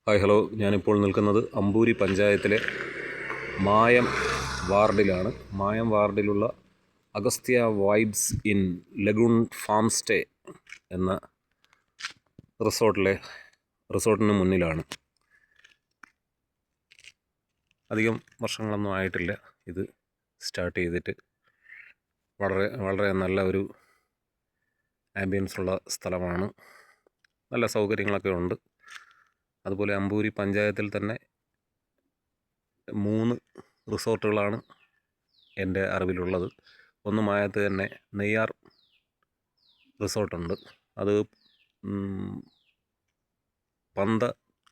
Hi hello, ഞാനിപ്പോൾ നിൽക്കുന്നത് അമ്പൂരി പഞ്ചായത്തിലെ മായം വാർഡിലാണ്. മായം വാർഡിലുള്ള Agasthya vibes in lagoon farm stay എന്ന റിസോർട്ടിന് മുന്നിലാണ്. അധികം വർഷങ്ങളൊന്നും ആയിട്ടില്ല ഇത് സ്റ്റാർട്ട് ചെയ്തിട്ട്. വളരെ നല്ല ഒരു ആംബിയൻസ് ഉള്ള സ്ഥലമാണ്. നല്ല സൗകര്യങ്ങളൊക്കെ ഉണ്ട്. അതുപോലെ അമ്പൂരി പഞ്ചായത്തിൽ തന്നെ 3 റിസോർട്ടുകളാണ് എൻ്റെ അറിവിലുള്ളത്. ഒന്ന് മായത്ത് തന്നെ നെയ്യാർ റിസോർട്ടുണ്ട്. അത്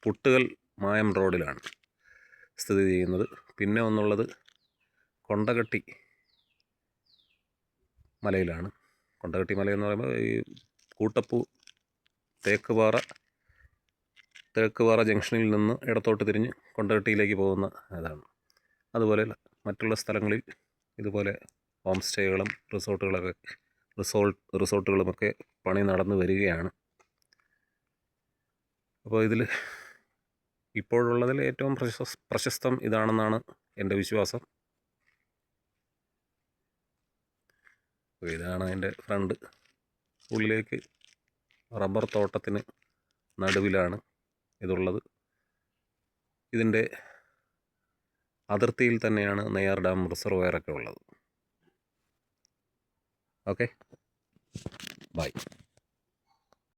പുട്ടുകൽ മായം റോഡിലാണ് സ്ഥിതി ചെയ്യുന്നത്. പിന്നെ ഒന്നുള്ളത് കൊണ്ടകട്ടി മലയിലാണ്. കൊണ്ടകട്ടി മലയെന്ന് പറയുമ്പോൾ ഈ കൂട്ടപ്പൂ തേക്കുപാറ ജംഗ്ഷനിൽ നിന്ന് ഇടത്തോട്ട് തിരിഞ്ഞ് കൊണ്ടകട്ടിയിലേക്ക് പോകുന്ന അതാണ്. അതുപോലെ മറ്റുള്ള സ്ഥലങ്ങളിൽ ഇതുപോലെ ഹോം സ്റ്റേകളും റിസോർട്ടുകളുമൊക്കെ പണി നടന്നു വരികയാണ്. അപ്പോൾ ഇതിൽ ഇപ്പോഴുള്ളതിൽ ഏറ്റവും പ്രശസ്തം ഇതാണെന്നാണ് എൻ്റെ വിശ്വാസം. ഇതാണ് എൻ്റെ ഫ്രണ്ട്. ഉള്ളിലേക്ക് റബ്ബർ തോട്ടത്തിന് നടുവിലാണ് ഇതുള്ളത്. ഇതിൻ്റെ അതിർത്തിയിൽ തന്നെയാണ് നെയ്യാർ ഡാം റിസർവോയറൊക്കെ ഉള്ളത്. Okay, by.